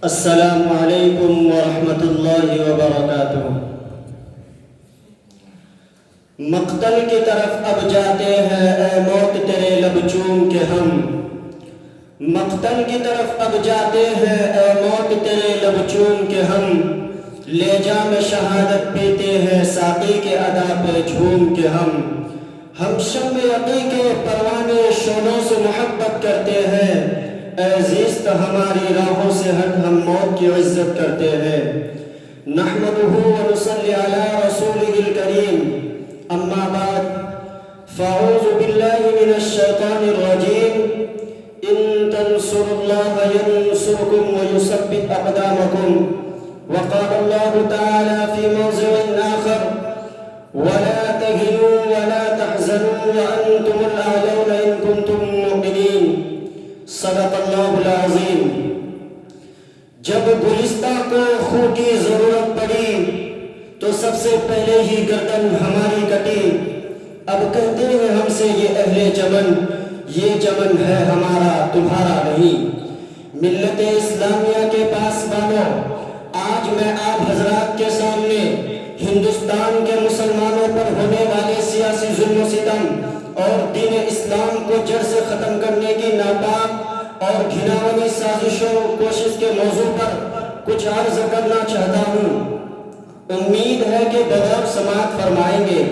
السلام علیکم ورحمۃ اللہ وبرکاتہ۔ مقتل کی طرف اب جاتے ہیں اے موت تیرے لب چوم کے ہم، مقتل کی طرف اب جاتے ہیں اے موت تیرے لب چوم کے ہم، لے جام شہادت پیتے ہیں ساقی کے ادا پہ جھوم کے ہم شم یقی کے پروانے شعلوں سے محبت کرتے ہیں، اے زیست ہماری راہوں سے ہٹ ہم موت کی عزت کرتے ہیں۔ نحمدہ و نصلی علی رسولہ الکریم، اما بعد فاعوذ باللہ من الشیطان الرجیم، ان تنصروا اللہ ینصرکم ویثبت اقدامکم، وقال اللہ تعالی فی موضع آخر ولا تهنوا ولا تحزنوا وانتم الاعلون ان کنتم مؤمنین، صدق اللہ العظیم۔ جب گلستہ کو خون کی ضرورت پڑی تو سب سے پہلے ہی گردن ہماری کٹی، اب کہتے ہیں ہم سے یہ اہل چمن، یہ چمن ہے ہمارا تمہارا نہیں۔ ملت اسلامیہ کے پاسبانوں، آج میں آپ حضرات کے سامنے ہندوستان کے مسلمانوں پر ہونے والے سیاسی ظلم و ستم اور دین اسلام کو جڑ سے ختم کرنے کی ناپاک اور گھناؤنی سازشوں کوشش کے موضوع پر کچھ عرض کرنا چاہتا ہوں۔ امید ہے کہ بغور سماعت فرمائیں گے۔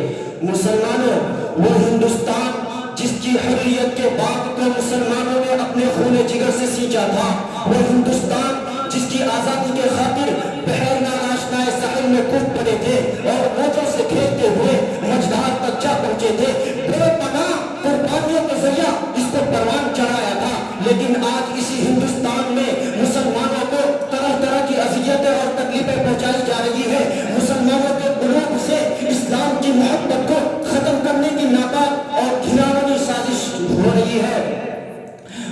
مسلمانوں، وہ ہندوستان جس کی حریت کے باغ کو مسلمانوں نے اپنے خون جگر سے سینچا تھا، وہ ہندوستان جس کی آزادی کے خاطر بحر ناشنائے ساحل میں کود پڑے تھے اور موجوں سے کھیلتے ہوئے مجدار تک جا پہنچے تھے، بے پناہ قربانیوں کے ذریعہ اس کو پروان چڑھایا تھا، لیکن آج اسی ہندوستان میں مسلمانوں کو طرح طرح کی اذیتیں اور تکلیفیں پہنچائی جا رہی ہے۔ مسلمانوں کے قلوب سے اسلام کی محبت کو ختم کرنے کی ناپاک اور گھناؤنی سازش ہو رہی ہے۔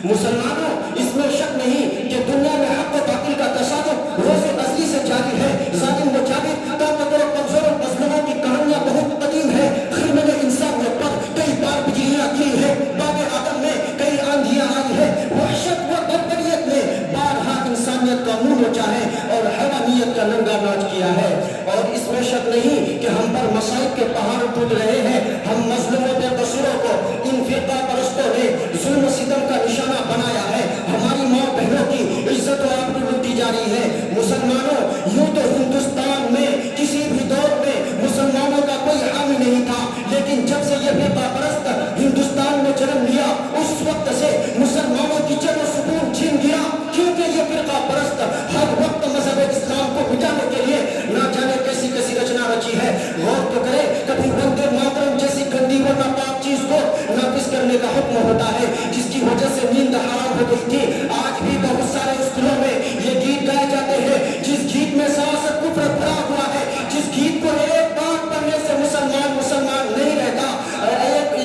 مسلمانوں، اس میں شک نہیں کہ دنیا میں حق و باطل کا تصادم روز ازلی سے جاری ہے۔ ظالم و جابر، طاقتور و کمزور و مظلوموں کی کہانیاں بہت قدیم ہے۔ خرمن انسانیت پر کئی بار بجلیاں گری ہے، باب آدم میں کئی آندھیاں آئی ہے، وحشت و بربریت نے بارہا انسانیت کا منہ نوچا ہے اور حیوانیت کا ننگا ناچ کیا ہے۔ اور اس میں شک نہیں کہ ہم پر مصائب کے پہاڑ ٹوٹ رہے ہیں۔ ہم مظلوموں بے قصوروں کو ان فرقہ پرستوں نے ظلم و ستم کا نشانہ بنایا ہے۔ ہماری ماں بہنوں کی عزت و آبرو لوٹی جا رہی ہے۔ مسلمانوں، یوں تو ہندوستان میں کسی بھی دور میں مسلمانوں کا کوئی حامی نہیں تھا، لیکن جب سے یہ فرقہ پرست ہندوستان میں جنم لیا، اس وقت سے مسلمانوں کی چین و سکون چھین گیا، کیونکہ یہ فرقہ پرست ہر وقت مذہب اسلام کو مٹانے کے لیے نہ جانے کیسی کیسی رچنا رچی ہے۔ غور تو کرے، کبھی وندے ماترم جیسی گندی و ناپاک چیز کو نافذ کرنے کا حکم ہوتا ہے، جس کی وجہ سے نیند حرام ہو گئی تھی۔ آج بھی بہت سارے اسکولوں میں یہ گیت گائے جاتے ہیں، جس گیت میں سیاست کفر بھرا ہوا ہے، جس گیت کو ایک بار پڑھنے سے مسلمان نہیں رہتا،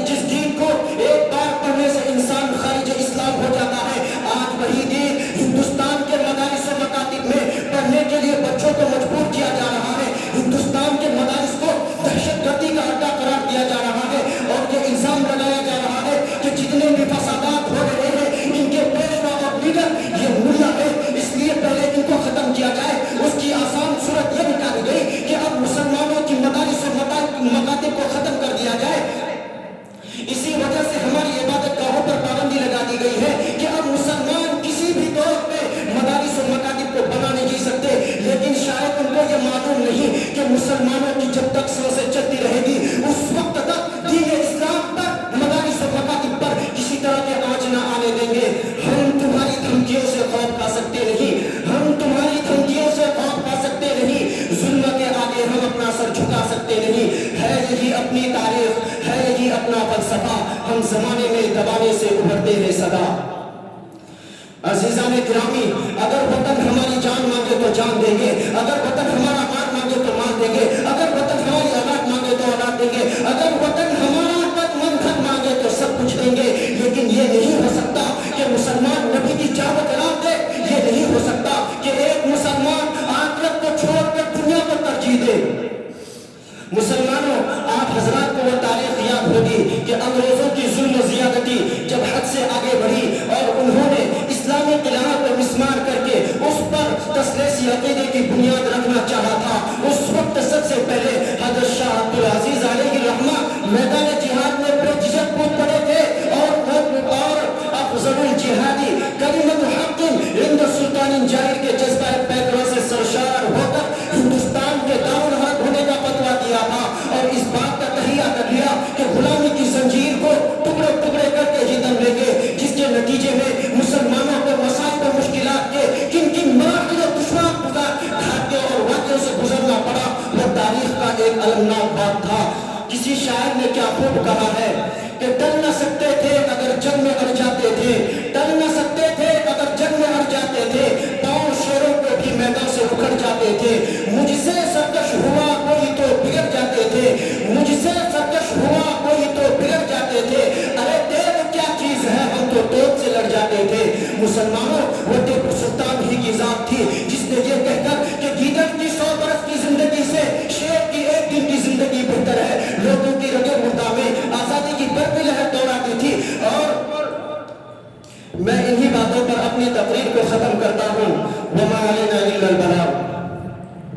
جس گیت کو ایک بار پڑھنے سے انسان خارج اسلام ہو جاتا ہے۔ آج وہی گیت ہندوستان کے مدارس و مکاتب میں پڑھنے کے لیے بچوں کو مجبور کیا جا رہا ہے۔ ہندوستان کے مدارس کو دہشت گردی کا اڈا قرار دیا جا رہا ہے اور یہ الزام لگایا جا رہا ہے کہ جتنے بھی فسادات ہو رہے ہیں ان کے پیشوا اور لیڈر یہ ملا ہے، اس لیے پہلے ان کو ختم کیا جائے۔ اس کی آسان صورت یہ نکالی گئی کہ اب مسلمانوں کی مدارس و مکاتب کو ختم کر دیا جائے۔ اسی وجہ سے ہماری عبادت گاہوں پر پابندی لگا دی گئی ہے کہ اب مسلمان کسی بھی دور پہ مدارس و مکاتب کو بنا نہیں جی سکتے، لیکن شاید ان کو یہ معلوم نہیں کہ مسلمانوں کی جب تک سانسیں چلتی رہے گی اس وقت تک دین اسلام پر مدارس و مکاتب پر کسی طرح کے آنچ نہ آنے دیں گے۔ ہم تمہاری دھمکیوں سے خوف کھا سکتے نہیں، ہم تمہاری دھمکیوں سے خوف کھا سکتے نہیں، ظلم کے آگے ہم اپنا سر جھکا سکتے نہیں۔ ہے یہی اپنی تاریخ، ہے یہی اپنا فلسفہ، ہم زمانے میں دبانے سے ابھرتے ہیں سدا۔ عزیزان گرامی، اگر وطن ہماری جان مانگے تو جان دیں گے، اگر وطن ہمارا مال مانگے تو مال دیں گے، اگر وطن ہماری اولاد مانگے تو اولاد دیں گے، اگر وطن ہمارا من مانگے تو سب کچھ دیں گے، لیکن یہ نہیں ہو سکتا کہ مسلمان نبی کی جاوت رات دے، یہ نہیں ہو سکتا کہ ایک مسلمان آخرت کو چھوڑ کر دنیا کو ترجیح دے۔ مسلمانوں، آپ حضرات کو وہ تاریخ یاد ہوگی کہ انگریزوں کی ظلم و زیادتی جب حد سے آگے بنیاد رکھنا چاہا تھا، اس وقت سب سے پہلے حضرت شاہ عبدالعزیز علیہ الرحمہ میدان جہاد میں بے جھجک کود پڑے تھے اور افضل الجہادی کلمۃ حق عند سلطان جائر کے جذبہ پیکروں سے سرشار ہو کر ہندوستان کے دارالحرب ہونے کا فتویٰ دیا تھا اور اس بات کا تہیہ کر لیا کہ غلامی کی زنجیر کو ٹکڑے ٹکڑے کر کے ہی دم لیں گے، جس کے نتیجے میں مسلمانوں کو مصائب و مشکلات کے کن کن مراحل و دشوار گھاٹیوں اور واقعوں سے گزرنا پڑا، وہ تاریخ کا ایک المناک بات تھا۔ کسی شاعر نے کیا خوب کہا ہے کہ ڈر نہ سکتے تھے اگر جنگ میں اڑ جاتے تھے، ڈر نہ سکتے تھے اگر جنگ میں اڑ جاتے تھے، پاؤں شیروں کو بھی میدان سے اکھڑ جاتے تھے، مجھ سے سرکش ہوا کوئی تو بگڑ جاتے تھے، مجھ سے سرکش ہوا کوئی تو بگڑ جاتے تھے، ارے دیو کیا چیز ہے ہم تو توپ سے لڑ جاتے تھے۔ مسلمانوں، وہ ٹیپو سلطان ہی کی ذات تھی جس نے یہ کہہ کر کہ گیدڑ کی 100 برس کی زندگی سے شیر کی 1 دن کی زندگی بہتر ہے، لوگوں کی رگے مردہ میں آزادی کی برقی لہر دوڑاتی تھی۔ اور میں انہی باتوں پر اپنی تقریر کو ختم کرتا ہوں۔ وَمَا عَلَيْنَا إِلَّا الْبَلَاغُ۔